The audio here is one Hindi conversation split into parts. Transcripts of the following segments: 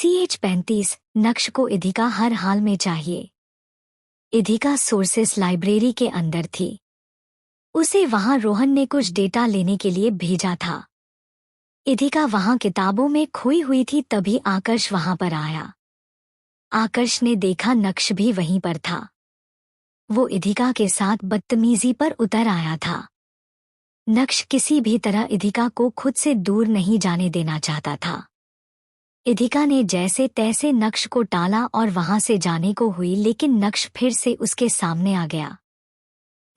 CH-35 नक्श को इधिका हर हाल में चाहिए। इधिका सोर्सेस लाइब्रेरी के अंदर थी। उसे वहां रोहन ने कुछ डेटा लेने के लिए भेजा था। इधिका वहां किताबों में खोई हुई थी, तभी आकर्ष वहां पर आया। आकर्ष ने देखा नक्श भी वहीं पर था। वो इधिका के साथ बदतमीजी पर उतर आया था। नक्श किसी भी तरह इधिका को खुद से दूर नहीं जाने देना चाहता था। इधिका ने जैसे तैसे नक्श को टाला और वहां से जाने को हुई, लेकिन नक्श फिर से उसके सामने आ गया।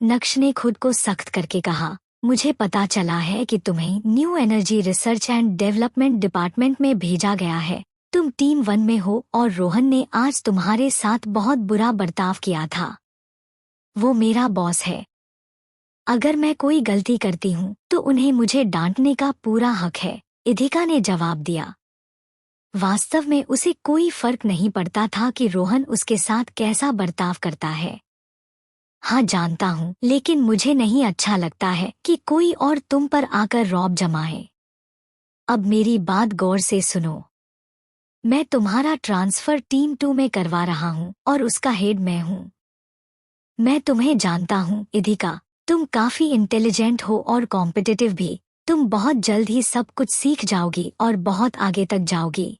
नक्श ने खुद को सख्त करके कहा, मुझे पता चला है कि तुम्हें new energy research and development department में भेजा गया है। तुम टीम 1 में हो और रोहन ने आज तुम्हारे साथ बहुत बुरा बर्ताव किया था। वो मेरा बॉस है। अगर मैं कोई गलती करती हूँ तो उन्हें मुझे डांटने का पूरा हक है, इधिका ने जवाब दिया। वास्तव में उसे कोई फर्क नहीं पड़ता था कि रोहन उसके साथ कैसा बर्ताव करता है। हाँ जानता हूँ, लेकिन मुझे नहीं अच्छा लगता है कि कोई और तुम पर आकर रौब जमाए। अब मेरी बात गौर से सुनो। मैं तुम्हारा ट्रांसफर टीम 2 में करवा रहा हूँ और उसका हेड मैं हूँ। मैं तुम्हें जानता हूँ इधिका, तुम काफी इंटेलिजेंट हो और कॉम्पिटिटिव भी। तुम बहुत जल्द ही सब कुछ सीख जाओगी और बहुत आगे तक जाओगी।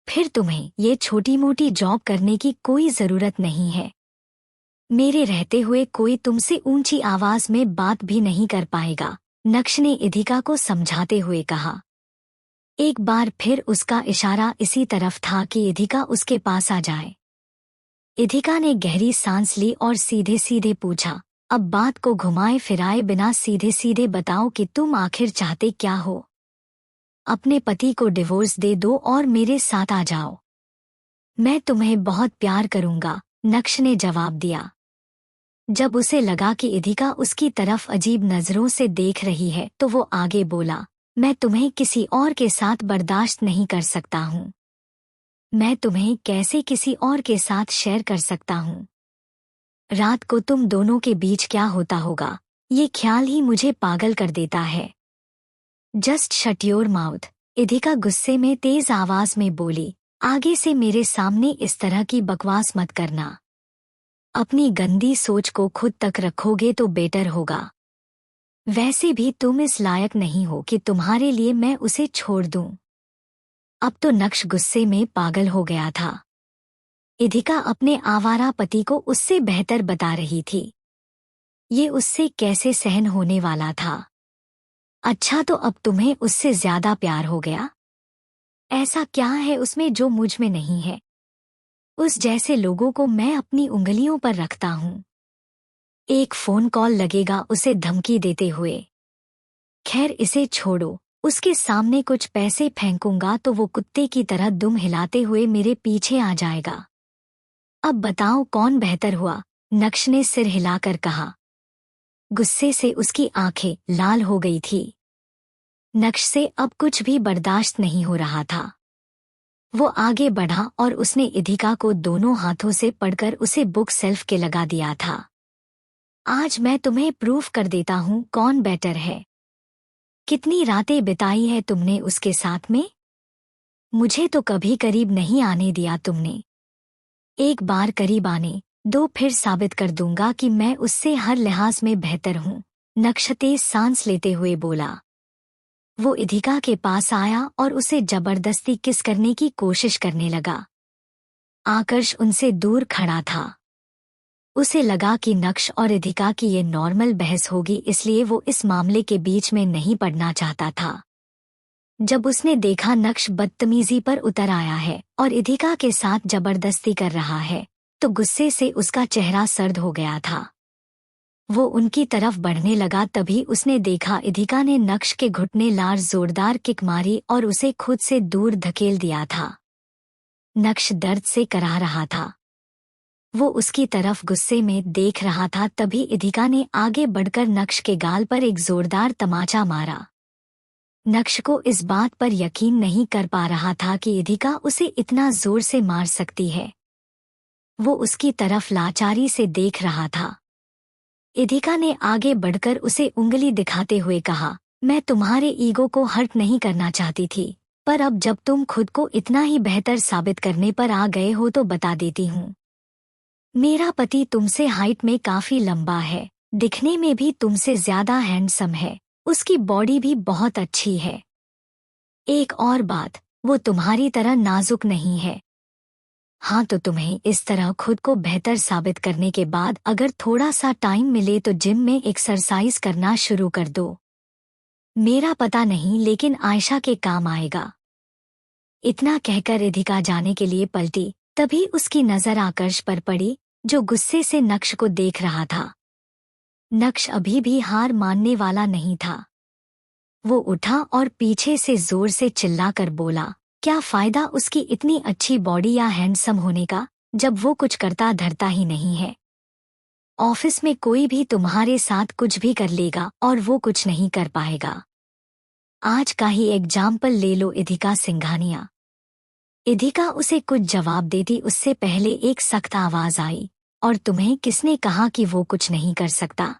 फिर तुम्हें ये छोटी मोटी जॉब करने की कोई जरूरत नहीं है। मेरे रहते हुए कोई तुमसे ऊंची आवाज में बात भी नहीं कर पाएगा, नक्श ने इधिका को समझाते हुए कहा। एक बार फिर उसका इशारा इसी तरफ था कि इधिका उसके पास आ जाए। इधिका ने गहरी सांस ली और सीधे सीधे पूछा, अब बात को घुमाए फिराए बिना सीधे सीधे बताओ कि तुम आखिर चाहते क्या हो। अपने पति को डिवोर्स दे दो और मेरे साथ आ जाओ। मैं तुम्हें बहुत प्यार करूंगा, नक्श ने जवाब दिया। जब उसे लगा कि इधिका उसकी तरफ अजीब नजरों से देख रही है तो वो आगे बोला, मैं तुम्हें किसी और के साथ बर्दाश्त नहीं कर सकता हूँ। मैं तुम्हें कैसे किसी और के साथ शेयर कर सकता हूँ। रात को तुम दोनों के बीच क्या होता होगा, ये ख्याल ही मुझे पागल कर देता है। जस्ट शट योर माउथ, इधिका गुस्से में तेज आवाज में बोली। आगे से मेरे सामने इस तरह की बकवास मत करना। अपनी गंदी सोच को खुद तक रखोगे तो बेटर होगा। वैसे भी तुम इस लायक नहीं हो कि तुम्हारे लिए मैं उसे छोड़ दूं। अब तो नक्श गुस्से में पागल हो गया था। इधिका अपने आवारा पति को उससे बेहतर बता रही थी। ये उससे कैसे सहन होने वाला था। अच्छा, तो अब तुम्हें उससे ज्यादा प्यार हो गया? ऐसा क्या है उसमें जो मुझ में नहीं है? उस जैसे लोगों को मैं अपनी उंगलियों पर रखता हूँ। एक फोन कॉल लगेगा उसे धमकी देते हुए। खैर इसे छोड़ो, उसके सामने कुछ पैसे फेंकूंगा तो वो कुत्ते की तरह दुम हिलाते हुए मेरे पीछे आ जाएगा। अब बताओ कौन बेहतर हुआ, नक्श ने सिर हिलाकर कहा। गुस्से से उसकी आंखें लाल हो गई थी। नक्श से अब कुछ भी बर्दाश्त नहीं हो रहा था। वो आगे बढ़ा और उसने इधिका को दोनों हाथों से पकड़कर उसे बुक सेल्फ के लगा दिया था। आज मैं तुम्हें प्रूफ कर देता हूँ कौन बेटर है। कितनी रातें बिताई है तुमने उसके साथ में? मुझे तो कभी करीब नहीं आने दिया तुमने। एक बार करीब आने दो, फिर साबित कर दूंगा कि मैं उससे हर लिहाज में बेहतर हूँ, नक्श तेज सांस लेते हुए बोला। वो इधिका के पास आया और उसे जबरदस्ती किस करने की कोशिश करने लगा। आकर्ष उनसे दूर खड़ा था। उसे लगा कि नक्श और इधिका की ये नॉर्मल बहस होगी, इसलिए वो इस मामले के बीच में नहीं पड़ना चाहता था। जब उसने देखा नक्श बदतमीजी पर उतर आया है और इधिका के साथ जबरदस्ती कर रहा है, तो गुस्से से उसका चेहरा सर्द हो गया था। वो उनकी तरफ बढ़ने लगा, तभी उसने देखा इधिका ने नक्श के घुटने लार जोरदार किक मारी और उसे खुद से दूर धकेल दिया था। नक्श दर्द से कराह रहा था। वो उसकी तरफ गुस्से में देख रहा था, तभी इधिका ने आगे बढ़कर नक्श के गाल पर एक जोरदार तमाचा मारा। नक्श को इस बात पर यकीन नहीं कर पा रहा था कि इधिका उसे इतना जोर से मार सकती है। वो उसकी तरफ लाचारी से देख रहा था। इधिका ने आगे बढ़कर उसे उंगली दिखाते हुए कहा, मैं तुम्हारे ईगो को हर्ट नहीं करना चाहती थी, पर अब जब तुम खुद को इतना ही बेहतर साबित करने पर आ गए हो तो बता देती हूँ। मेरा पति तुमसे हाइट में काफी लंबा है, दिखने में भी तुमसे ज्यादा हैंडसम है, उसकी बॉडी भी बहुत अच्छी है। एक और बात, वो तुम्हारी तरह नाजुक नहीं है। हाँ, तो तुम्हें इस तरह खुद को बेहतर साबित करने के बाद अगर थोड़ा सा टाइम मिले तो जिम में एक्सरसाइज करना शुरू कर दो। मेरा पता नहीं, लेकिन आयशा के काम आएगा। इतना कहकर रिधिका जाने के लिए पलटी, तभी उसकी नजर आकर्ष पर पड़ी, जो गुस्से से नक्श को देख रहा था। नक्श अभी भी हार मानने वाला नहीं था। वो उठा और पीछे से जोर से चिल्लाकर बोला, क्या फायदा उसकी इतनी अच्छी बॉडी या हैंडसम होने का, जब वो कुछ करता धरता ही नहीं है। ऑफिस में कोई भी तुम्हारे साथ कुछ भी कर लेगा और वो कुछ नहीं कर पाएगा। आज का ही एग्जाम्पल ले लो इधिका सिंघानिया। इधिका उसे कुछ जवाब देती उससे पहले एक सख्त आवाज आई, और तुम्हें किसने कहा कि वो कुछ नहीं कर सकता?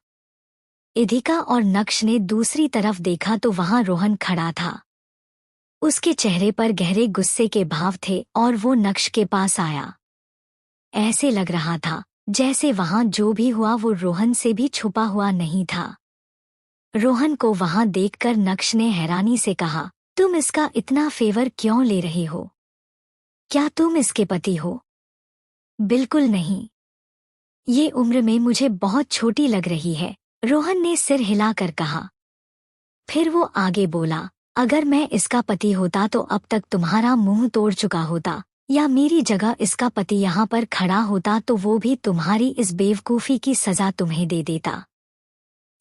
इधिका और नक्श ने दूसरी तरफ देखा तो वहां रोहन खड़ा था। उसके चेहरे पर गहरे गुस्से के भाव थे और वो नक्श के पास आया। ऐसे लग रहा था जैसे वहां जो भी हुआ वो रोहन से भी छुपा हुआ नहीं था। रोहन को वहां देखकर नक्श ने हैरानी से कहा, तुम इसका इतना फेवर क्यों ले रहे हो? क्या तुम इसके पति हो? बिल्कुल नहीं। ये उम्र में मुझे बहुत छोटी लग रही है, रोहन ने सिर हिलाकर कहा। फिर वो आगे बोला, अगर मैं इसका पति होता तो अब तक तुम्हारा मुंह तोड़ चुका होता, या मेरी जगह इसका पति यहाँ पर खड़ा होता तो वो भी तुम्हारी इस बेवकूफ़ी की सजा तुम्हें दे देता।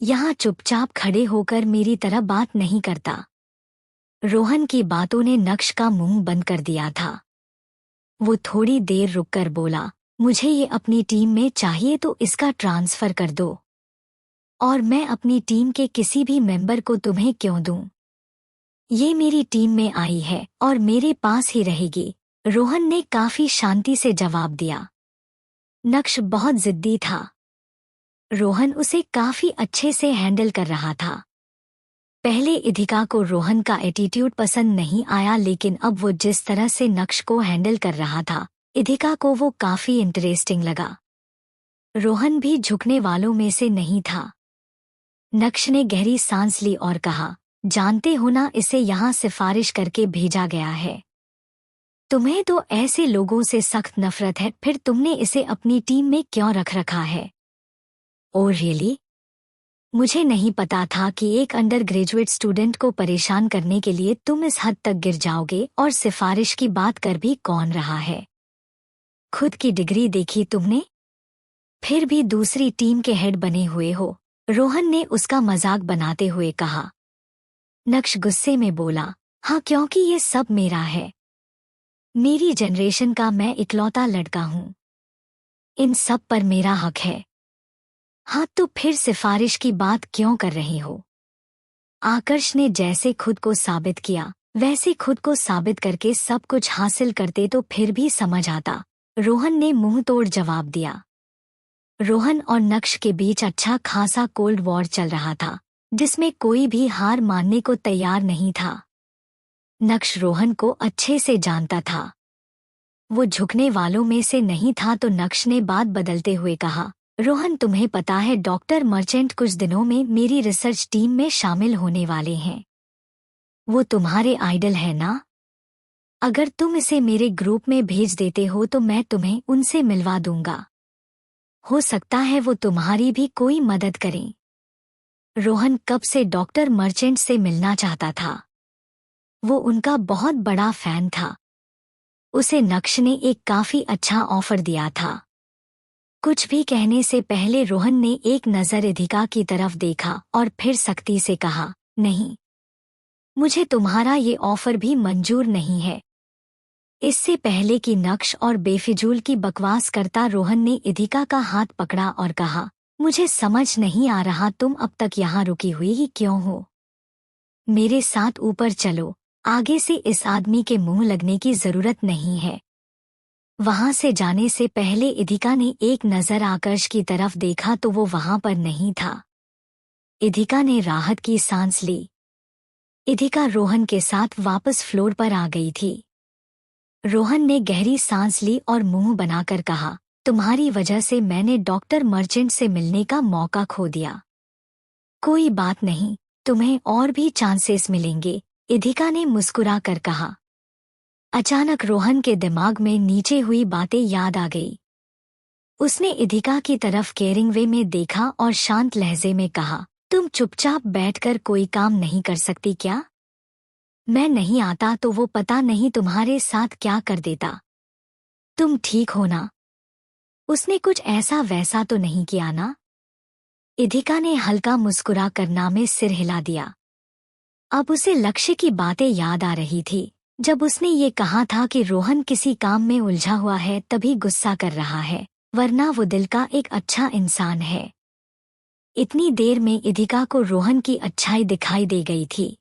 यहाँ चुपचाप खड़े होकर मेरी तरह बात नहीं करता। रोहन की बातों ने नक्श का मुंह बंद कर दिया था। वो थोड़ी देर रुककर बोला, मुझे ये अपनी टीम में चाहिए तो इसका ट्रांसफर कर दो, और मैं अपनी टीम के किसी भी मेंबर को तुम्हें क्यों दूं? ये मेरी टीम में आई है और मेरे पास ही रहेगी, रोहन ने काफी शांति से जवाब दिया। नक्श बहुत जिद्दी था। रोहन उसे काफी अच्छे से हैंडल कर रहा था। पहले इधिका को रोहन का एटीट्यूड पसंद नहीं आया, लेकिन अब वो जिस तरह से नक्श को हैंडल कर रहा था, इधिका को वो काफी इंटरेस्टिंग लगा। रोहन भी झुकने वालों में से नहीं था। नक्श ने गहरी सांस ली और कहा, जानते हो ना, इसे यहाँ सिफारिश करके भेजा गया है। तुम्हें तो ऐसे लोगों से सख्त नफरत है, फिर तुमने इसे अपनी टीम में क्यों रख रखा है? Oh really? मुझे नहीं पता था कि एक अंडर ग्रेजुएट स्टूडेंट को परेशान करने के लिए तुम इस हद तक गिर जाओगे, और सिफारिश की बात कर भी कौन रहा है? खुद की डिग्री देखी तुमने? फिर भी दूसरी टीम के हेड बने हुए हो, रोहन ने उसका मजाक बनाते हुए कहा। नक्श गुस्से में बोला, हाँ, क्योंकि ये सब मेरा है। मेरी जनरेशन का मैं इकलौता लड़का हूँ। इन सब पर मेरा हक है। हाँ, तो फिर सिफारिश की बात क्यों कर रही हो? आकर्ष ने जैसे खुद को साबित किया, वैसे खुद को साबित करके सब कुछ हासिल करते तो फिर भी समझ आता, रोहन ने मुंह तोड़ जवाब दिया। रोहन और नक्श के बीच अच्छा खासा कोल्ड वॉर चल रहा था, जिसमें कोई भी हार मानने को तैयार नहीं था। नक्श रोहन को अच्छे से जानता था। वो झुकने वालों में से नहीं था, तो नक्श ने बात बदलते हुए कहा, रोहन, तुम्हें पता है डॉक्टर मर्चेंट कुछ दिनों में मेरी रिसर्च टीम में शामिल होने वाले हैं। वो तुम्हारे आइडल है ना? अगर तुम इसे मेरे ग्रुप में भेज देते हो तो मैं तुम्हें उनसे मिलवा दूंगा। हो सकता है वो तुम्हारी भी कोई मदद करें। रोहन कब से डॉक्टर मर्चेंट से मिलना चाहता था। वो उनका बहुत बड़ा फैन था। उसे नक्श ने एक काफी अच्छा ऑफर दिया था। कुछ भी कहने से पहले रोहन ने एक नज़र इधिका की तरफ देखा और फिर सख्ती से कहा, नहीं, मुझे तुम्हारा ये ऑफर भी मंजूर नहीं है। इससे पहले कि नक्श और बेफिजूल की बकवास करता, रोहन ने इधिका का हाथ पकड़ा और कहा, मुझे समझ नहीं आ रहा तुम अब तक यहाँ रुकी हुई ही क्यों हो? मेरे साथ ऊपर चलो, आगे से इस आदमी के मुंह लगने की जरूरत नहीं है। वहां से जाने से पहले इधिका ने एक नज़र आकर्ष की तरफ देखा तो वो वहां पर नहीं था। इधिका ने राहत की सांस ली। इधिका रोहन के साथ वापस फ्लोर पर आ गई थी। रोहन ने गहरी सांस ली और मुंह बनाकर कहा, तुम्हारी वजह से मैंने डॉक्टर मर्चेंट से मिलने का मौका खो दिया। कोई बात नहीं, तुम्हें और भी चांसेस मिलेंगे, इधिका ने मुस्कुरा कर कहा। अचानक रोहन के दिमाग में नीचे हुई बातें याद आ गई। उसने इधिका की तरफ केयरिंग वे में देखा और शांत लहजे में कहा, तुम चुपचाप बैठकर कोई काम नहीं कर सकती क्या? मैं नहीं आता तो वो पता नहीं तुम्हारे साथ क्या कर देता। तुम ठीक हो ना? उसने कुछ ऐसा वैसा तो नहीं किया ना? इधिका ने हल्का मुस्कुरा कर ना में सिर हिला दिया। अब उसे लक्ष्य की बातें याद आ रही थी। जब उसने ये कहा था कि रोहन किसी काम में उलझा हुआ है तभी गुस्सा कर रहा है, वरना वो दिल का एक अच्छा इंसान है। इतनी देर में इधिका को रोहन की अच्छाई दिखाई दे गई थी।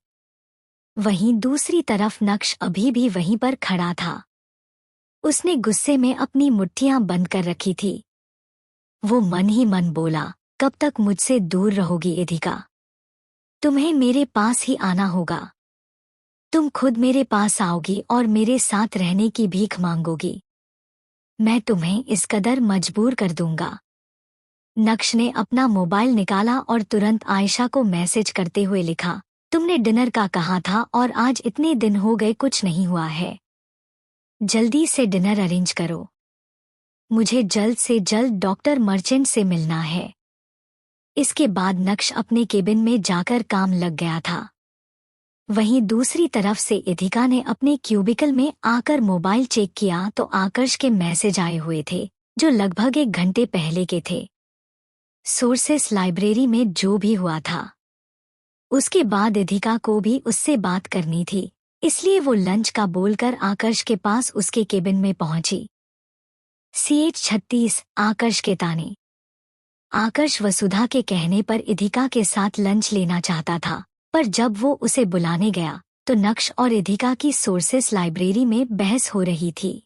वहीं दूसरी तरफ नक्श अभी भी वहीं पर खड़ा था। उसने गुस्से में अपनी मुट्ठियां बंद कर रखी थी। वो मन ही मन बोला, कब तक मुझसे दूर रहोगी इधिका? तुम्हें मेरे पास ही आना होगा। तुम खुद मेरे पास आओगी और मेरे साथ रहने की भीख मांगोगी। मैं तुम्हें इस कदर मजबूर कर दूंगा। नक्श ने अपना मोबाइल निकाला और तुरंत आयशा को मैसेज करते हुए लिखा, तुमने डिनर का कहा था और आज इतने दिन हो गए कुछ नहीं हुआ है। जल्दी से डिनर अरेंज करो। मुझे जल्द से जल्द डॉक्टर मर्चेंट से मिलना है। इसके बाद नक्श अपने केबिन में जाकर काम लग गया था। वहीं दूसरी तरफ से इधिका ने अपने क्यूबिकल में आकर मोबाइल चेक किया तो आकर्ष के मैसेज आए हुए थे, जो लगभग 1 घंटे पहले के थे। सोर्सेस लाइब्रेरी में जो भी हुआ था, उसके बाद इधिका को भी उससे बात करनी थी, इसलिए वो लंच का बोलकर आकर्ष के पास उसके केबिन में पहुंची। CH-36 आकर्ष के ताने। आकर्ष वसुधा के कहने पर इधिका के साथ लंच लेना चाहता था, पर जब वो उसे बुलाने गया तो नक्श और इधिका की सोर्सेस लाइब्रेरी में बहस हो रही थी।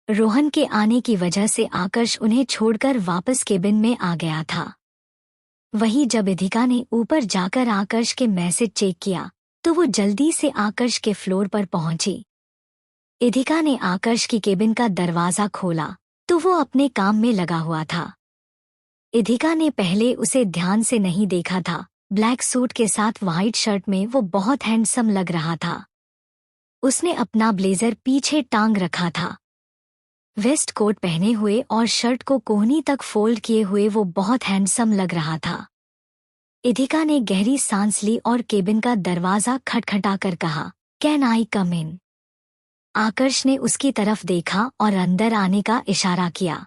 रोहन के आने की वजह से आकर्ष उन्हें छोड़कर वापस केबिन में आ गया था। वहीं जब इधिका ने ऊपर जाकर आकर्ष के मैसेज चेक किया तो वो जल्दी से आकर्ष के फ्लोर पर पहुंची। इधिका ने आकर्ष की केबिन का दरवाजा खोला तो वो अपने काम में लगा हुआ था। इधिका ने पहले उसे ध्यान से नहीं देखा था। ब्लैक सूट के साथ व्हाइट शर्ट में वो बहुत हैंडसम लग रहा था। उसने अपना ब्लेजर पीछे टांग रखा था। वेस्ट कोट पहने हुए और शर्ट को कोहनी तक फोल्ड किए हुए वो बहुत हैंडसम लग रहा था। इधिका ने गहरी सांस ली और केबिन का दरवाजा खटखटाकर कहा, कैन आई कम इन? आकर्ष ने उसकी तरफ देखा और अंदर आने का इशारा किया।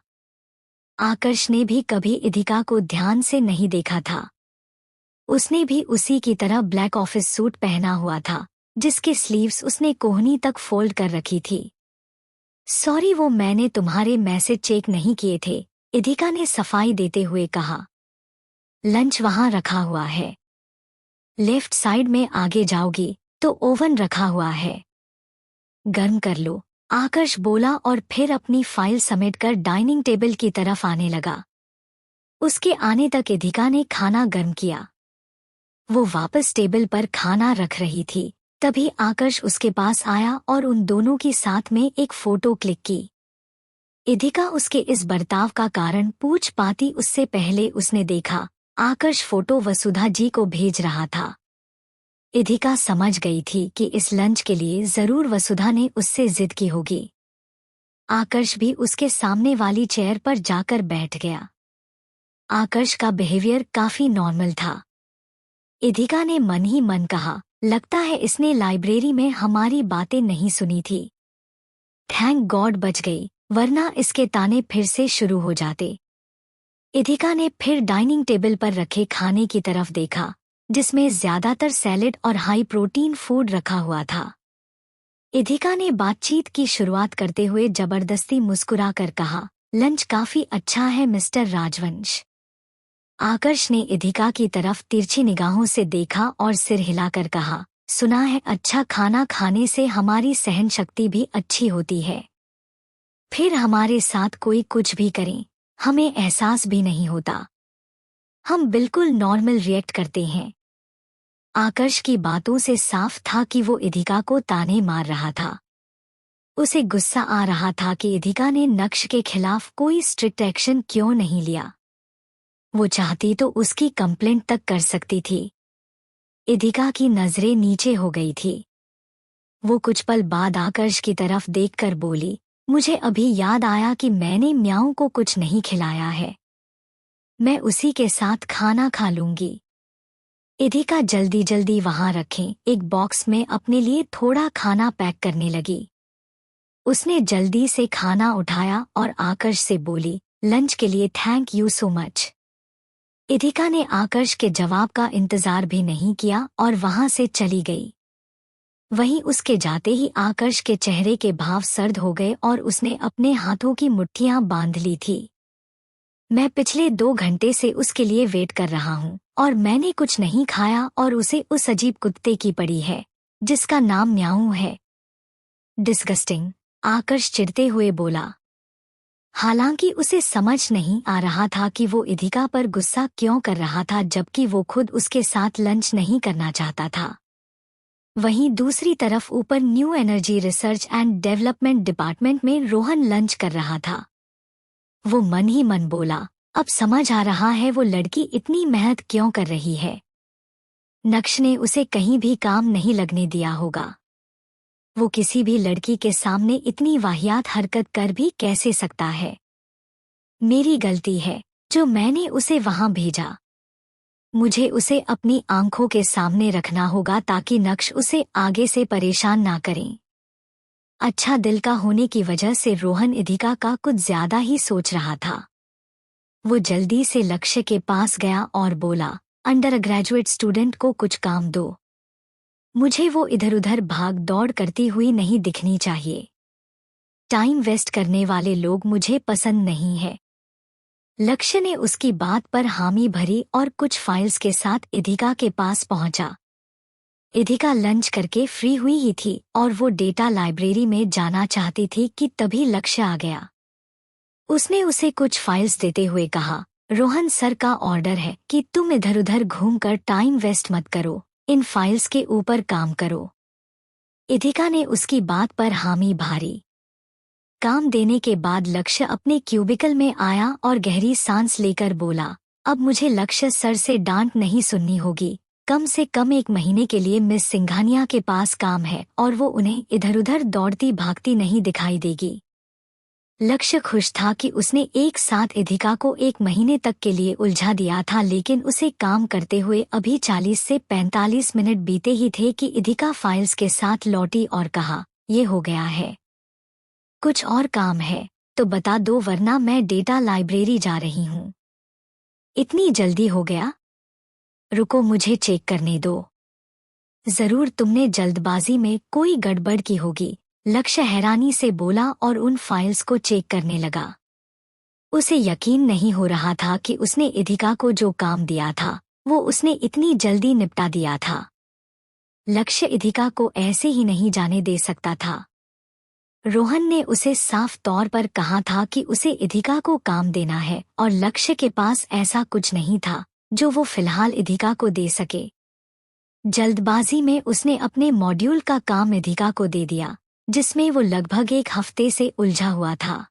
आकर्ष ने भी कभी इधिका को ध्यान से नहीं देखा था। उसने भी उसी की तरह ब्लैक ऑफिस सूट पहना हुआ था, जिसके स्लीव्स उसने कोहनी तक फोल्ड कर रखी थी। सॉरी, वो मैंने तुम्हारे मैसेज चेक नहीं किए थे, इधिका ने सफाई देते हुए कहा। लंच वहां रखा हुआ है। लेफ्ट साइड में आगे जाओगी तो ओवन रखा हुआ है, गर्म कर लो, आकर्ष बोला और फिर अपनी फाइल समेटकर डाइनिंग टेबल की तरफ आने लगा। उसके आने तक इधिका ने खाना गर्म किया। वो वापस टेबल पर खाना रख रही थी, तभी आकर्ष उसके पास आया और उन दोनों की साथ में एक फोटो क्लिक की। इधिका उसके इस बर्ताव का कारण पूछ पाती उससे पहले उसने देखा आकर्ष फोटो वसुधा जी को भेज रहा था। इधिका समझ गई थी कि इस लंच के लिए जरूर वसुधा ने उससे जिद की होगी। आकर्ष भी उसके सामने वाली चेयर पर जाकर बैठ गया। आकर्ष का बिहेवियर काफी नॉर्मल था। इधिका ने मन ही मन कहा, लगता है इसने लाइब्रेरी में हमारी बातें नहीं सुनी थी। थैंक गॉड बच गई, वरना इसके ताने फिर से शुरू हो जाते। इधिका ने फिर डाइनिंग टेबल पर रखे खाने की तरफ देखा, जिसमें ज्यादातर सैलेड और हाई प्रोटीन फूड रखा हुआ था। इधिका ने बातचीत की शुरुआत करते हुए जबरदस्ती मुस्कुराकर कहा, लंच काफी अच्छा है मिस्टर राजवंश। आकर्ष ने इधिका की तरफ तिरछी निगाहों से देखा और सिर हिलाकर कहा, सुना है अच्छा खाना खाने से हमारी सहन शक्ति भी अच्छी होती है। फिर हमारे साथ कोई कुछ भी करे, हमें एहसास भी नहीं होता। हम बिल्कुल नॉर्मल रिएक्ट करते हैं। आकर्ष की बातों से साफ था कि वो इधिका को ताने मार रहा था। उसे गुस्सा आ रहा था कि इधिका ने नक्श के खिलाफ कोई स्ट्रिक्ट एक्शन क्यों नहीं लिया। वो चाहती तो उसकी कंप्लेंट तक कर सकती थी। इधिका की नजरें नीचे हो गई थी। वो कुछ पल बाद आकर्ष की तरफ देखकर बोली, मुझे अभी याद आया कि मैंने म्याऊ को कुछ नहीं खिलाया है। मैं उसी के साथ खाना खा लूंगी। इधिका जल्दी जल्दी वहां रखें एक बॉक्स में अपने लिए थोड़ा खाना पैक करने लगी। उसने जल्दी से खाना उठाया और आकर्ष से बोली, लंच के लिए थैंक यू सो मच। इधिका ने आकर्ष के जवाब का इंतजार भी नहीं किया और वहां से चली गई। वहीं उसके जाते ही आकर्ष के चेहरे के भाव सर्द हो गए और उसने अपने हाथों की मुट्ठियां बांध ली थी। मैं पिछले 2 घंटे से उसके लिए वेट कर रहा हूँ और मैंने कुछ नहीं खाया और उसे उस अजीब कुत्ते की पड़ी है जिसका नाम म्याऊ है। डिस्गस्टिंग, आकर्ष चिढ़ते हुए बोला। हालांकि उसे समझ नहीं आ रहा था कि वो इधिका पर गुस्सा क्यों कर रहा था जबकि वो खुद उसके साथ लंच नहीं करना चाहता था। वहीं दूसरी तरफ ऊपर new energy research and development department में रोहन लंच कर रहा था। वो मन ही मन बोला, अब समझ आ रहा है वो लड़की इतनी मेहनत क्यों कर रही है। नक्श ने उसे कहीं भी काम नहीं लगने दिया होगा। वो किसी भी लड़की के सामने इतनी वाहियात हरकत कर भी कैसे सकता है। मेरी गलती है जो मैंने उसे वहां भेजा। मुझे उसे अपनी आंखों के सामने रखना होगा ताकि नक्श उसे आगे से परेशान ना करें। अच्छा दिल का होने की वजह से रोहन इधिका का कुछ ज्यादा ही सोच रहा था। वो जल्दी से लक्ष्य के पास गया और बोला, अंडर ग्रेजुएट स्टूडेंट को कुछ काम दो। मुझे वो इधर उधर भाग दौड़ करती हुई नहीं दिखनी चाहिए। टाइम वेस्ट करने वाले लोग मुझे पसंद नहीं है। लक्ष्य ने उसकी बात पर हामी भरी और कुछ फाइल्स के साथ इधिका के पास पहुंचा। इधिका लंच करके फ्री हुई ही थी और वो डेटा लाइब्रेरी में जाना चाहती थी कि तभी लक्ष्य आ गया। उसने उसे कुछ फाइल्स देते हुए कहा, रोहन सर का ऑर्डर है कि तुम इधर उधर घूमकर टाइम वेस्ट मत करो, इन फाइल्स के ऊपर काम करो। इधिका ने उसकी बात पर हामी भरी। काम देने के बाद लक्ष्य अपने क्यूबिकल में आया और गहरी सांस लेकर बोला, अब मुझे लक्ष्य सर से डांट नहीं सुननी होगी। कम से कम 1 महीने के लिए मिस सिंघानिया के पास काम है और वो उन्हें इधर उधर दौड़ती भागती नहीं दिखाई देगी। लक्ष्य खुश था कि उसने एक साथ इधिका को 1 महीने तक के लिए उलझा दिया था, लेकिन उसे काम करते हुए अभी 40 से 45 मिनट बीते ही थे कि इधिका फाइल्स के साथ लौटी और कहा, ये हो गया है। कुछ और काम है तो बता दो वरना मैं डेटा लाइब्रेरी जा रही हूँ। इतनी जल्दी हो गया? रुको मुझे चेक करने दो। जरूर तुमने जल्दबाजी में कोई गड़बड़ की होगी, लक्ष्य हैरानी से बोला और उन फाइल्स को चेक करने लगा। उसे यकीन नहीं हो रहा था कि उसने इधिका को जो काम दिया था वो उसने इतनी जल्दी निपटा दिया था। लक्ष्य इधिका को ऐसे ही नहीं जाने दे सकता था। रोहन ने उसे साफ तौर पर कहा था कि उसे इधिका को काम देना है और लक्ष्य के पास ऐसा कुछ नहीं था जो वो फिलहाल इधिका को दे सके। जल्दबाजी में उसने अपने मॉड्यूल का काम इधिका को दे दिया जिसमें वो लगभग 1 हफ्ते से उलझा हुआ था।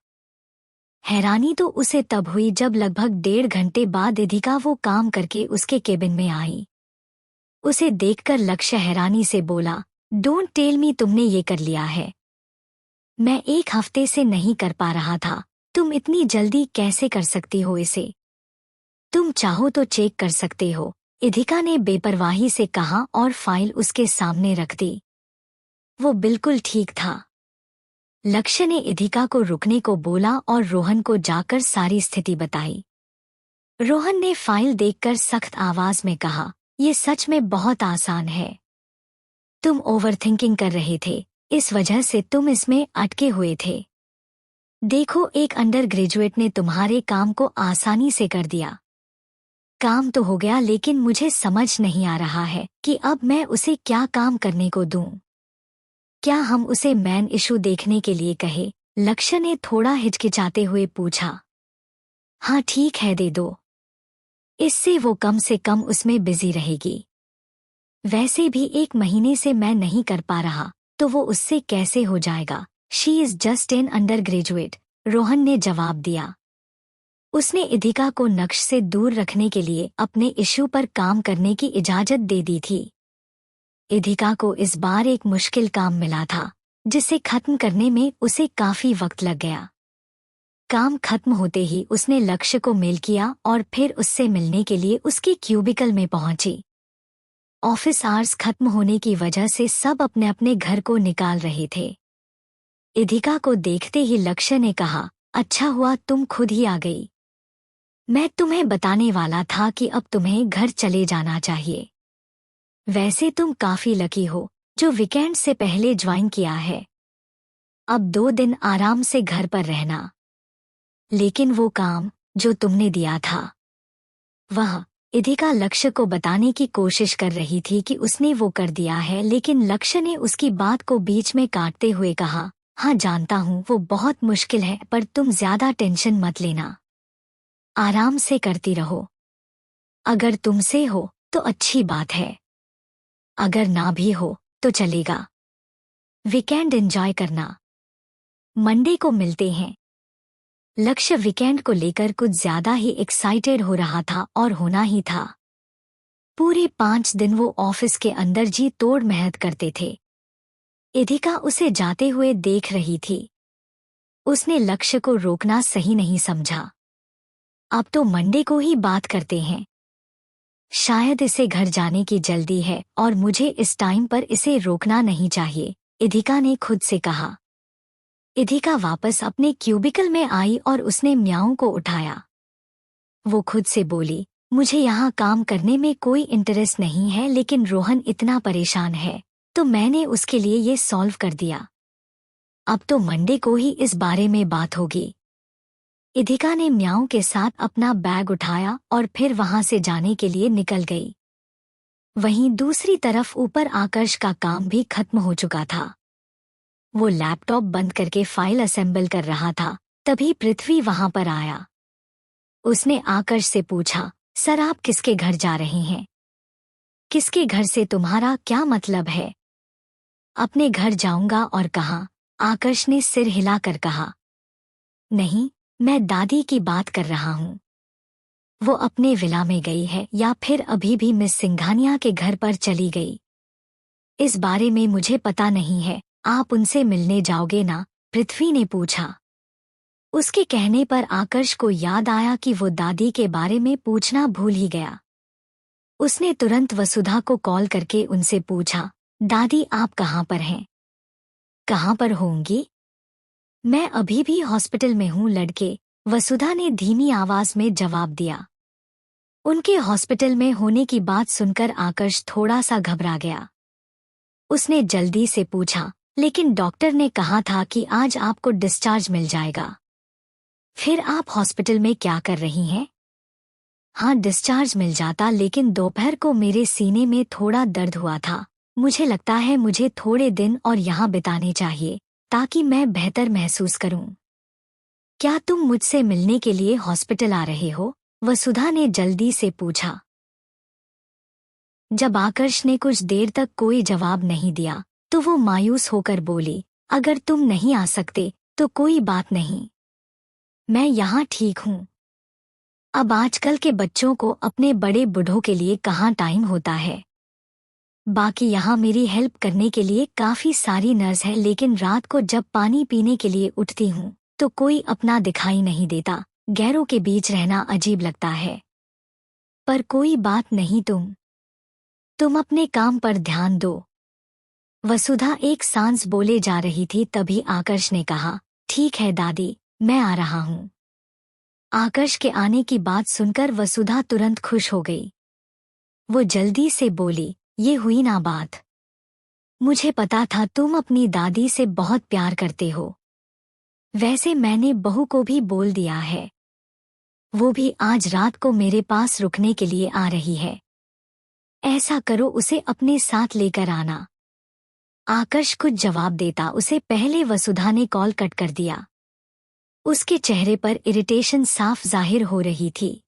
हैरानी तो उसे तब हुई जब लगभग 1.5 घंटे बाद इधिका वो काम करके उसके केबिन में आई। उसे देखकर लक्ष्य हैरानी से बोला, डोंट टेल मी तुमने ये कर लिया है। मैं 1 हफ्ते से नहीं कर पा रहा था, तुम इतनी जल्दी कैसे कर सकती हो इसे? तुम चाहो तो चेक कर सकते हो, इधिका ने बेपरवाही से कहा और फाइल उसके सामने रख दी। वो बिल्कुल ठीक था। लक्ष्य ने इधिका को रुकने को बोला और रोहन को जाकर सारी स्थिति बताई। रोहन ने फाइल देखकर सख्त आवाज में कहा, ये सच में बहुत आसान है। तुम ओवरथिंकिंग कर रहे थे, इस वजह से तुम इसमें अटके हुए थे। देखो एक अंडर ग्रेजुएट ने तुम्हारे काम को आसानी से कर दिया। काम तो हो गया लेकिन मुझे समझ नहीं आ रहा है कि अब मैं उसे क्या काम करने को दूं। क्या हम उसे मैन इशू देखने के लिए कहें? लक्ष्य ने थोड़ा हिचकिचाते हुए पूछा। हाँ ठीक है दे दो, इससे वो कम से कम उसमें बिजी रहेगी। वैसे भी 1 महीने से मैं नहीं कर पा रहा, तो वो उससे कैसे हो जाएगा? She is just an under graduate, Rohan ने जवाब दिया। उसने इधिका को नक्श से दूर रखने के लिए अपने इश्यू पर काम करने की इजाजत दे दी थी। इधिका को इस बार एक मुश्किल काम मिला था, जिसे खत्म करने में उसे काफी वक्त लग गया। काम खत्म होते ही उसने लक्ष्य को मेल किया और फिर उससे मिलने के लिए उसकी क्यूबिकल में पहुंची। ऑफिस आवर्स खत्म होने की वजह से सब अपने अपने घर को निकाल रहे थे। इधिका को देखते ही लक्ष्य ने कहा, अच्छा हुआ तुम खुद ही आ गई। मैं तुम्हें बताने वाला था कि अब तुम्हें घर चले जाना चाहिए। वैसे तुम काफी लकी हो जो वीकेंड से पहले ज्वाइन किया है। अब 2 दिन आराम से घर पर रहना। लेकिन वो काम जो तुमने दिया था, वह इधिका लक्ष्य को बताने की कोशिश कर रही थी कि उसने वो कर दिया है, लेकिन लक्ष्य ने उसकी बात को बीच में काटते हुए कहा, हाँ जानता हूँ वो बहुत मुश्किल है, पर तुम ज्यादा टेंशन मत लेना। आराम से करती रहो। अगर तुमसे हो तो अच्छी बात है, अगर ना भी हो तो चलेगा। वीकेंड एंजॉय करना। मंडे को मिलते हैं। लक्ष्य वीकेंड को लेकर कुछ ज्यादा ही एक्साइटेड हो रहा था और होना ही था। पूरे 5 दिन वो ऑफिस के अंदर जी तोड़ मेहनत करते थे। इधिका उसे जाते हुए देख रही थी। उसने लक्ष्य को रोकना सही नहीं समझा। अब तो मंडे को ही बात करते हैं। शायद इसे घर जाने की जल्दी है और मुझे इस टाइम पर इसे रोकना नहीं चाहिए, इधिका ने खुद से कहा। इधिका वापस अपने क्यूबिकल में आई और उसने म्याऊ को उठाया। वो खुद से बोली, मुझे यहाँ काम करने में कोई इंटरेस्ट नहीं है, लेकिन रोहन इतना परेशान है तो मैंने उसके लिए ये सॉल्व कर दिया। अब तो मंडे को ही इस बारे में बात होगी। इधिका ने म्याऊ के साथ अपना बैग उठाया और फिर वहां से जाने के लिए निकल गई। वहीं दूसरी तरफ ऊपर आकर्ष का काम भी खत्म हो चुका था। वो लैपटॉप बंद करके फाइल असेंबल कर रहा था, तभी पृथ्वी वहां पर आया। उसने आकर्ष से पूछा, सर आप किसके घर जा रहे हैं? किसके घर से तुम्हारा क्या मतलब है? अपने घर जाऊंगा। और कहा? आकर्ष ने सिर हिलाकर कहा। नहीं, मैं दादी की बात कर रहा हूँ। वो अपने विला में गई है या फिर अभी भी मिस सिंघानिया के घर पर चली गई? इस बारे में मुझे पता नहीं है, आप उनसे मिलने जाओगे ना? पृथ्वी ने पूछा। उसके कहने पर आकर्ष को याद आया कि वो दादी के बारे में पूछना भूल ही गया। उसने तुरंत वसुधा को कॉल करके उनसे पूछा, दादी आप कहाँ पर हैं? कहाँ पर होंगी? मैं अभी भी हॉस्पिटल में हूँ लड़के, वसुधा ने धीमी आवाज में जवाब दिया। उनके हॉस्पिटल में होने की बात सुनकर आकर्ष थोड़ा सा घबरा गया। उसने जल्दी से पूछा, लेकिन डॉक्टर ने कहा था कि आज आपको डिस्चार्ज मिल जाएगा। फिर आप हॉस्पिटल में क्या कर रही हैं? हाँ डिस्चार्ज मिल जाता, लेकिन दोपहर को मेरे सीने में थोड़ा दर्द हुआ था। मुझे लगता है मुझे थोड़े दिन और यहाँ बिताने चाहिए ताकि मैं बेहतर महसूस करूं। क्या तुम मुझसे मिलने के लिए हॉस्पिटल आ रहे हो? वसुधा ने जल्दी से पूछा। जब आकर्ष ने कुछ देर तक कोई जवाब नहीं दिया तो वो मायूस होकर बोली, अगर तुम नहीं आ सकते तो कोई बात नहीं, मैं यहाँ ठीक हूँ। अब आजकल के बच्चों को अपने बड़े बूढ़ों के लिए कहाँ टाइम होता है। बाकी यहाँ मेरी हेल्प करने के लिए काफी सारी नर्स है, लेकिन रात को जब पानी पीने के लिए उठती हूँ तो कोई अपना दिखाई नहीं देता। गैरों के बीच रहना अजीब लगता है। पर कोई बात नहीं, तुम अपने काम पर ध्यान दो। वसुधा एक सांस बोले जा रही थी, तभी आकर्ष ने कहा, ठीक है दादी, मैं आ रहा हूँ। आकर्ष के आने की बात सुनकर वसुधा तुरंत खुश हो गई। वो जल्दी से बोली, ये हुई ना बात। मुझे पता था तुम अपनी दादी से बहुत प्यार करते हो। वैसे मैंने बहू को भी बोल दिया है, वो भी आज रात को मेरे पास रुकने के लिए आ रही है। ऐसा करो, उसे अपने साथ लेकर आना। आकर्ष कुछ जवाब देता उसे पहले वसुधा ने कॉल कट कर दिया। उसके चेहरे पर इरिटेशन साफ जाहिर हो रही थी।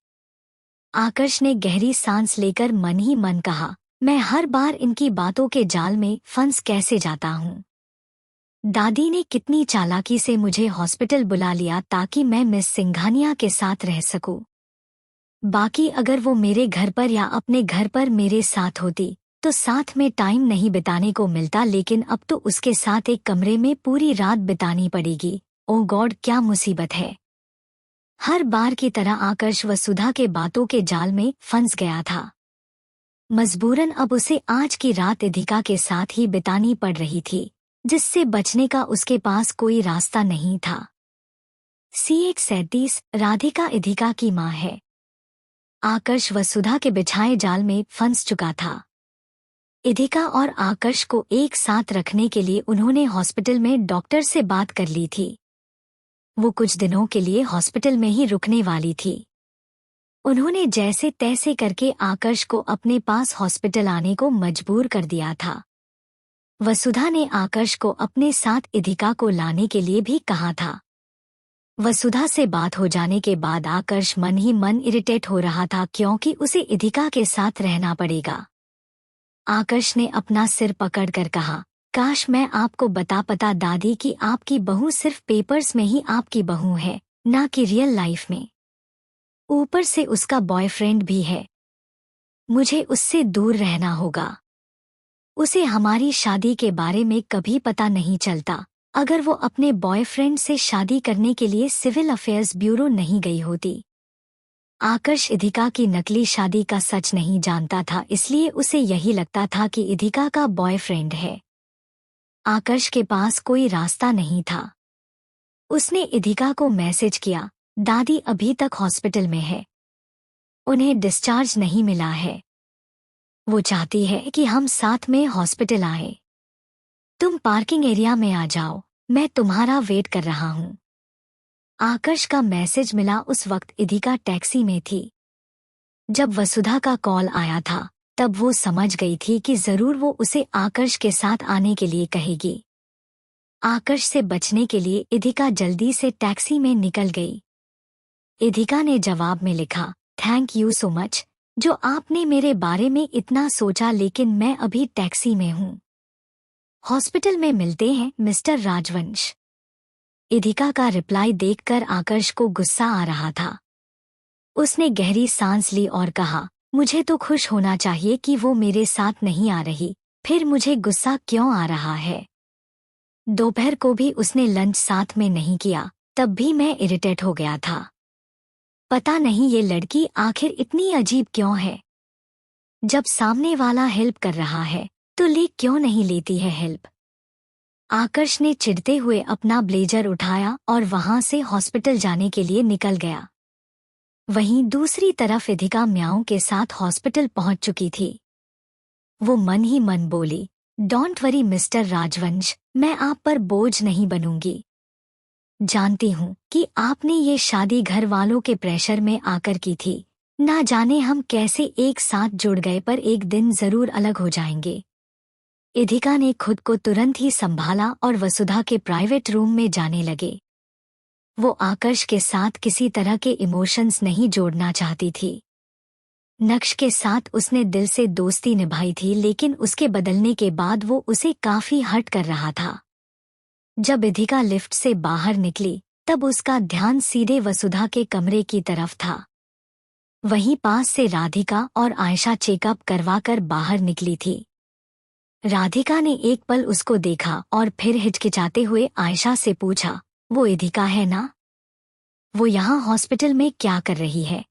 आकर्ष ने गहरी सांस लेकर मन ही मन कहा, मैं हर बार इनकी बातों के जाल में फंस कैसे जाता हूँ। दादी ने कितनी चालाकी से मुझे हॉस्पिटल बुला लिया ताकि मैं मिस सिंघानिया के साथ रह सकूं। बाकी अगर वो मेरे घर पर या अपने घर पर मेरे साथ होती तो साथ में टाइम नहीं बिताने को मिलता, लेकिन अब तो उसके साथ एक कमरे में पूरी रात बितानी पड़ेगी। ओह गॉड, क्या मुसीबत है। हर बार की तरह आकर्ष वसुधा के बातों के जाल में फंस गया था। मजबूरन अब उसे आज की रात इधिका के साथ ही बितानी पड़ रही थी, जिससे बचने का उसके पास कोई रास्ता नहीं था। C137 राधिका इधिका की मां है। आकर्ष वसुधा के बिछाए जाल में फंस चुका था। इधिका और आकर्ष को एक साथ रखने के लिए उन्होंने हॉस्पिटल में डॉक्टर से बात कर ली थी। वो कुछ दिनों के लिए हॉस्पिटल में ही रुकने वाली थी। उन्होंने जैसे तैसे करके आकर्ष को अपने पास हॉस्पिटल आने को मजबूर कर दिया था। वसुधा ने आकर्ष को अपने साथ इधिका को लाने के लिए भी कहा था। वसुधा से बात हो जाने के बाद आकर्ष मन ही मन इरिटेट हो रहा था, क्योंकि उसे इधिका के साथ रहना पड़ेगा। आकर्ष ने अपना सिर पकड़कर कहा, काश मैं आपको पता दादी कि आपकी बहू सिर्फ पेपर्स में ही आपकी बहू है, ना कि रियल लाइफ में। ऊपर से उसका बॉयफ्रेंड भी है। मुझे उससे दूर रहना होगा। उसे हमारी शादी के बारे में कभी पता नहीं चलता। अगर वो अपने बॉयफ्रेंड से शादी करने के लिए सिविल अफेयर्स ब्यूरो नहीं गई होती। आकर्ष इधिका की नकली शादी का सच नहीं जानता था, इसलिए उसे यही लगता था कि इधिका का बॉयफ्रेंड है। आकर्ष के पास कोई रास्ता नहीं था। उसने इधिका को मैसेज किया, दादी अभी तक हॉस्पिटल में है। उन्हें डिस्चार्ज नहीं मिला है। वो चाहती है कि हम साथ में हॉस्पिटल आए। तुम पार्किंग एरिया में आ जाओ, मैं तुम्हारा वेट कर रहा हूँ। आकर्ष का मैसेज मिला उस वक्त इधिका टैक्सी में थी। जब वसुधा का कॉल आया था तब वो समझ गई थी कि जरूर वो उसे आकर्ष के साथ आने के लिए कहेगी। आकर्ष से बचने के लिए इधिका जल्दी से टैक्सी में निकल गई। इधिका ने जवाब में लिखा, थैंक यू सो मच जो आपने मेरे बारे में इतना सोचा, लेकिन मैं अभी टैक्सी में हूँ। हॉस्पिटल में मिलते हैं मिस्टर राजवंश। इधिका का रिप्लाई देखकर आकर्ष को गुस्सा आ रहा था। उसने गहरी सांस ली और कहा, मुझे तो खुश होना चाहिए कि वो मेरे साथ नहीं आ रही, फिर मुझे गुस्सा क्यों आ रहा है। दोपहर को भी उसने लंच साथ में नहीं किया, तब भी मैं इरिटेट हो गया था। पता नहीं ये लड़की आखिर इतनी अजीब क्यों है। जब सामने वाला हेल्प कर रहा है तो ले क्यों नहीं लेती है हेल्प। आकर्ष ने चिढ़ते हुए अपना ब्लेजर उठाया और वहां से हॉस्पिटल जाने के लिए निकल गया। वहीं दूसरी तरफ इधिका म्याऊं के साथ हॉस्पिटल पहुंच चुकी थी। वो मन ही मन बोली, डोंट वरी मिस्टर राजवंश, मैं आप पर बोझ नहीं बनूंगी। जानती हूँ कि आपने ये शादी घर वालों के प्रेशर में आकर की थी। ना जाने हम कैसे एक साथ जुड़ गए, पर एक दिन जरूर अलग हो जाएंगे। इधिका ने खुद को तुरंत ही संभाला और वसुधा के प्राइवेट रूम में जाने लगे। वो आकर्ष के साथ किसी तरह के इमोशंस नहीं जोड़ना चाहती थी। नक्श के साथ उसने दिल से दोस्ती निभाई थी, लेकिन उसके बदलने के बाद वो उसे काफी हर्ट कर रहा था। जब इधिका लिफ्ट से बाहर निकली तब उसका ध्यान सीधे वसुधा के कमरे की तरफ था। वहीं पास से राधिका और आयशा चेकअप करवाकर बाहर निकली थी। राधिका ने एक पल उसको देखा और फिर हिचकिचाते हुए आयशा से पूछा, वो इधिका है ना? वो यहाँ हॉस्पिटल में क्या कर रही है?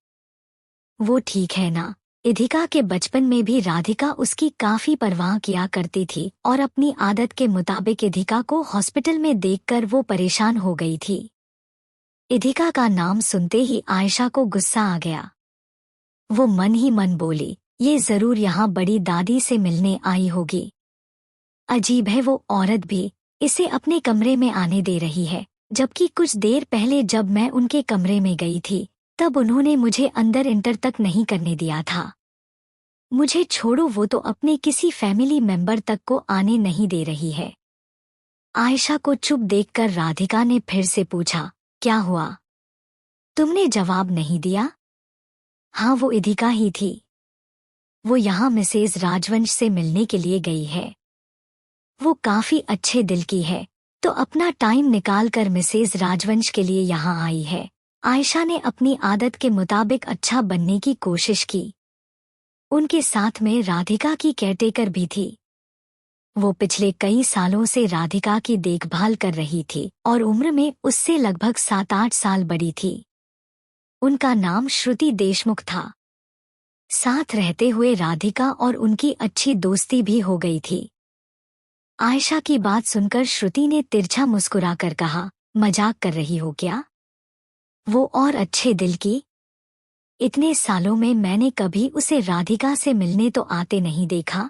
वो ठीक है ना? इधिका के बचपन में भी राधिका उसकी काफी परवाह किया करती थी और अपनी आदत के मुताबिक इधिका को हॉस्पिटल में देखकर वो परेशान हो गई थी। इधिका का नाम सुनते ही आयशा को गुस्सा आ गया। वो मन ही मन बोली, ये जरूर यहाँ बड़ी दादी से मिलने आई होगी। अजीब है, वो औरत भी इसे अपने कमरे में आने दे रही है, जबकि कुछ देर पहले जब मैं उनके कमरे में गई थी तब उन्होंने मुझे अंदर इंटर तक नहीं करने दिया था। मुझे छोड़ो, वो तो अपने किसी फैमिली मेंबर तक को आने नहीं दे रही है। आयशा को चुप देखकर राधिका ने फिर से पूछा, क्या हुआ? तुमने जवाब नहीं दिया? हाँ, वो इधिका ही थी। वो यहाँ मिसेज राजवंश से मिलने के लिए गई है। वो काफी अच्छे दिल की है, तो अपना टाइम निकालकर मिसेज राजवंश के लिए यहाँ आई है। आयशा ने अपनी आदत के मुताबिक अच्छा बनने की कोशिश की। उनके साथ में राधिका की केयरटेकर भी थी। वो पिछले कई सालों से राधिका की देखभाल कर रही थी और उम्र में उससे लगभग 7-8 साल बड़ी थी। उनका नाम श्रुति देशमुख था। साथ रहते हुए राधिका और उनकी अच्छी दोस्ती भी हो गई थी। आयशा की बात सुनकर श्रुति ने तिरछा मुस्कुराकर कहा, मजाक कर रही हो क्या? वो और अच्छे दिल की? इतने सालों में मैंने कभी उसे राधिका से मिलने तो आते नहीं देखा।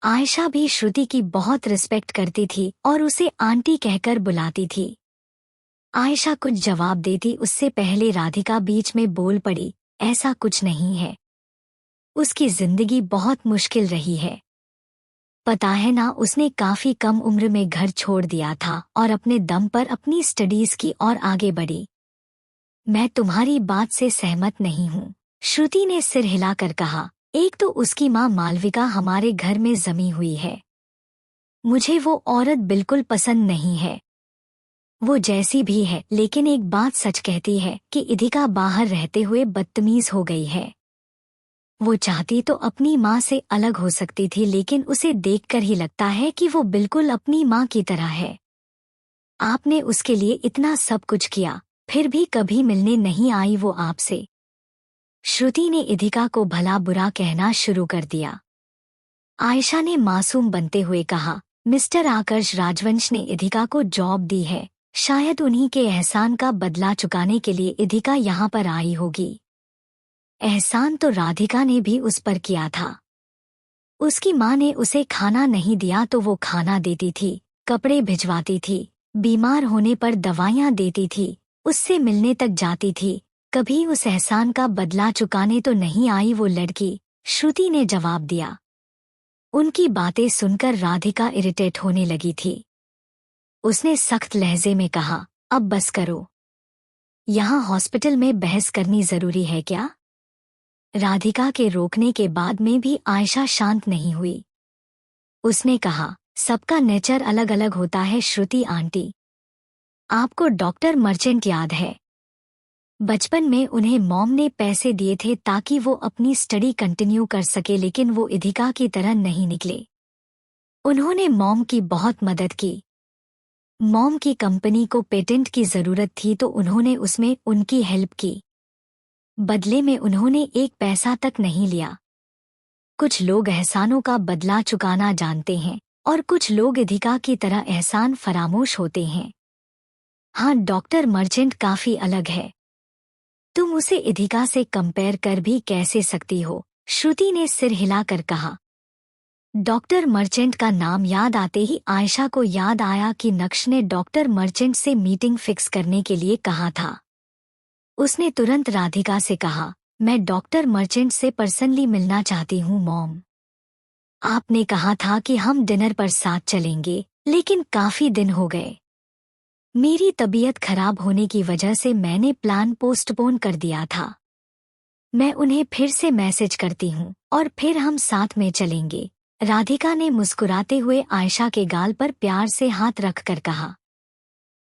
आयशा भी श्रुति की बहुत रिस्पेक्ट करती थी और उसे आंटी कहकर बुलाती थी। आयशा कुछ जवाब देती उससे पहले राधिका बीच में बोल पड़ी, ऐसा कुछ नहीं है। उसकी जिंदगी बहुत मुश्किल रही है। पता है ना, उसने काफी कम उम्र में घर छोड़ दिया था और अपने दम पर अपनी स्टडीज की और आगे बढ़ी। मैं तुम्हारी बात से सहमत नहीं हूँ, श्रुति ने सिर हिलाकर कहा। एक तो उसकी माँ मालविका हमारे घर में जमी हुई है। मुझे वो औरत बिल्कुल पसंद नहीं है। वो जैसी भी है, लेकिन एक बात सच कहती है कि इधिका बाहर रहते हुए बदतमीज हो गई है। वो चाहती तो अपनी माँ से अलग हो सकती थी, लेकिन उसे देखकर ही लगता है कि वो बिल्कुल अपनी माँ की तरह है। आपने उसके लिए इतना सब कुछ किया, फिर भी कभी मिलने नहीं आई वो आपसे। श्रुति ने इधिका को भला बुरा कहना शुरू कर दिया। आयशा ने मासूम बनते हुए कहा, मिस्टर आकर्ष राजवंश ने इधिका को जॉब दी है। शायद उन्हीं के एहसान का बदला चुकाने के लिए इधिका यहाँ पर आई होगी। एहसान तो राधिका ने भी उस पर किया था। उसकी माँ ने उसे खाना नहीं दिया तो वो खाना देती थी, कपड़े भिजवाती थी, बीमार होने पर दवाइयाँ देती थी, उससे मिलने तक जाती थी। कभी उस एहसान का बदला चुकाने तो नहीं आई वो लड़की, श्रुति ने जवाब दिया। उनकी बातें सुनकर राधिका इरिटेट होने लगी थी। उसने सख्त लहजे में कहा, अब बस करो। यहाँ हॉस्पिटल में बहस करनी जरूरी है क्या? राधिका के रोकने के बाद में भी आयशा शांत नहीं हुई। उसने कहा, सबका नेचर अलग अलग होता है श्रुति आंटी। आपको डॉक्टर मर्चेंट याद है? बचपन में उन्हें मॉम ने पैसे दिए थे ताकि वो अपनी स्टडी कंटिन्यू कर सके, लेकिन वो इधिका की तरह नहीं निकले। उन्होंने मॉम की बहुत मदद की। मॉम की कंपनी को पेटेंट की जरूरत थी तो उन्होंने उसमें उनकी हेल्प की। बदले में उन्होंने एक पैसा तक नहीं लिया। कुछ लोग एहसानों का बदला चुकाना जानते हैं और कुछ लोग इधिका की तरह एहसान फरामोश होते हैं। हाँ, डॉक्टर मर्चेंट काफी अलग है। तुम उसे इधिका से कंपेयर कर भी कैसे सकती हो? श्रुति ने सिर हिलाकर कहा। डॉक्टर मर्चेंट का नाम याद आते ही आयशा को याद आया कि नक्श ने डॉक्टर मर्चेंट से मीटिंग फिक्स करने के लिए कहा था। उसने तुरंत राधिका से कहा, मैं डॉक्टर मर्चेंट से पर्सनली मिलना चाहती हूँ मॉम। आपने कहा था कि हम डिनर पर साथ चलेंगे, लेकिन काफी दिन हो गए। मेरी तबीयत खराब होने की वजह से मैंने प्लान पोस्टपोन कर दिया था। मैं उन्हें फिर से मैसेज करती हूँ और फिर हम साथ में चलेंगे। राधिका ने मुस्कुराते हुए आयशा के गाल पर प्यार से हाथ रखकर कहा।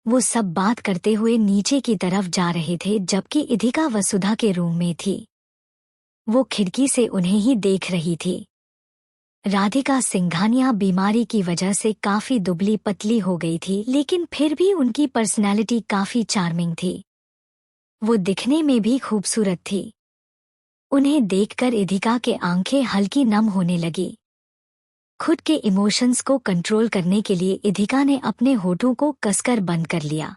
वो सब बात करते हुए नीचे की तरफ जा रहे थे जबकि इधिका वसुधा के रूम में थी। वो खिड़की से उन्हें ही देख रही थी। राधिका सिंघानिया बीमारी की वजह से काफी दुबली पतली हो गई थी, लेकिन फिर भी उनकी पर्सनैलिटी काफी चार्मिंग थी। वो दिखने में भी खूबसूरत थी। उन्हें देखकर इधिका के आंखें हल्की नम होने लगी। खुद के इमोशंस को कंट्रोल करने के लिए इधिका ने अपने होठों को कसकर बंद कर लिया।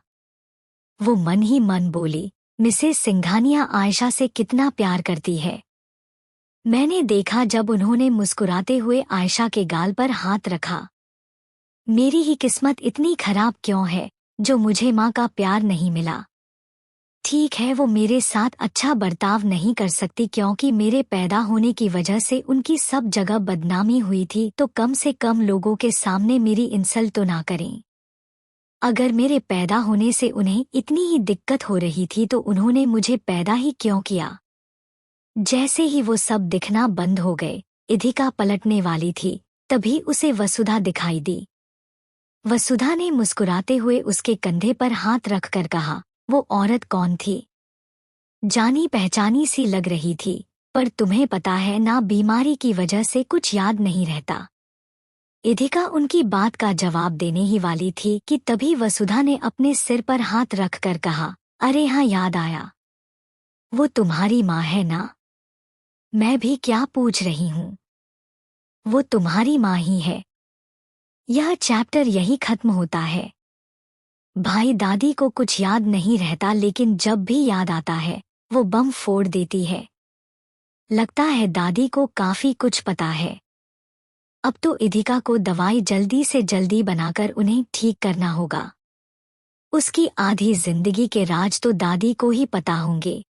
वो मन ही मन बोली, मिसेस सिंघानिया आयशा से कितना प्यार करती है। मैंने देखा जब उन्होंने मुस्कुराते हुए आयशा के गाल पर हाथ रखा। मेरी ही किस्मत इतनी खराब क्यों है जो मुझे माँ का प्यार नहीं मिला। ठीक है, वो मेरे साथ अच्छा बर्ताव नहीं कर सकती क्योंकि मेरे पैदा होने की वजह से उनकी सब जगह बदनामी हुई थी, तो कम से कम लोगों के सामने मेरी इंसल्ट तो ना करें। अगर मेरे पैदा होने से उन्हें इतनी ही दिक्कत हो रही थी तो उन्होंने मुझे पैदा ही क्यों किया। जैसे ही वो सब दिखना बंद हो गए, इधिका पलटने वाली थी, तभी उसे वसुधा दिखाई दी। वसुधा ने मुस्कुराते हुए उसके कंधे पर हाथ रखकर कहा, वो औरत कौन थी? जानी पहचानी सी लग रही थी, पर तुम्हें पता है ना, बीमारी की वजह से कुछ याद नहीं रहता। इधिका उनकी बात का जवाब देने ही वाली थी कि तभी वसुधा ने अपने सिर पर हाथ रखकर कहा, अरे हाँ, याद आया। वो तुम्हारी माँ है ना? मैं भी क्या पूछ रही हूँ, वो तुम्हारी माँ ही है। यह चैप्टर यही खत्म होता है। भाई, दादी को कुछ याद नहीं रहता, लेकिन जब भी याद आता है वो बम फोड़ देती है। लगता है दादी को काफी कुछ पता है। अब तो इधिका को दवाई जल्दी से जल्दी बनाकर उन्हें ठीक करना होगा। उसकी आधी जिंदगी के राज तो दादी को ही पता होंगे।